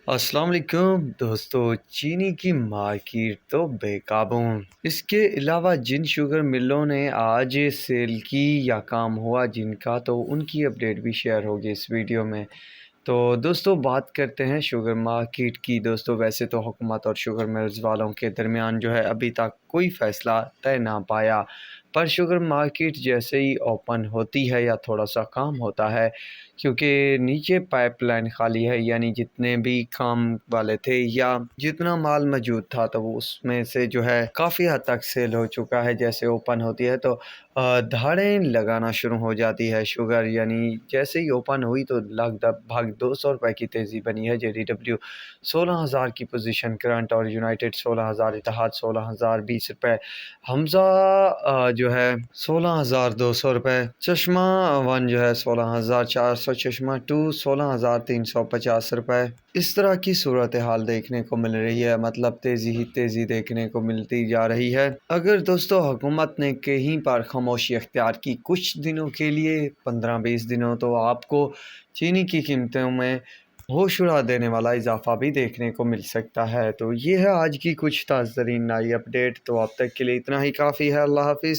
السلام علیکم دوستو، چینی کی مارکیٹ تو بے قابو۔ اس کے علاوہ جن شوگر ملوں نے آج سیل کی یا کام ہوا جن کا، تو ان کی اپڈیٹ بھی شیئر ہوگی اس ویڈیو میں۔ تو دوستو بات کرتے ہیں شوگر مارکیٹ کی۔ دوستو ویسے تو حکومت اور شوگر ملز والوں کے درمیان جو ہے ابھی تک کوئی فیصلہ طے نہ پایا، پر شوگر مارکیٹ جیسے ہی اوپن ہوتی ہے یا تھوڑا سا کام ہوتا ہے، کیونکہ نیچے پائپ لائن خالی ہے، یعنی جتنے بھی کام والے تھے یا جتنا مال موجود تھا تو وہ اس میں سے جو ہے کافی حد تک سیل ہو چکا ہے۔ جیسے اوپن ہوتی ہے تو دھاڑیں لگانا شروع ہو جاتی ہے شوگر، یعنی جیسے ہی اوپن ہوئی تو لگ بھگ 200 روپے کی تیزی بنی ہے۔ JDW 16,000 کی پوزیشن کرنٹ، اور یونائٹڈ 16,000، اتحاد 16,020 روپے، حمزہ جو ہے 16,200 روپے، چشمہ 1 جو ہے 16,400، چشمہ 2 16,350 روپے۔ اس طرح کی صورتحال دیکھنے کو مل رہی ہے، مطلب تیزی ہی تیزی دیکھنے کو ملتی جا رہی ہے۔ اگر دوستو حکومت نے کہیں پر خاموشی اختیار کی کچھ دنوں کے لیے، 15-20 دنوں، تو آپ کو چینی کی قیمتوں میں ہوش اڑا دینے والا اضافہ بھی دیکھنے کو مل سکتا ہے۔ تو یہ ہے آج کی کچھ تازہ ترین نئی اپڈیٹ۔ تو اب تک کے لیے اتنا ہی کافی ہے۔ اللہ حافظ۔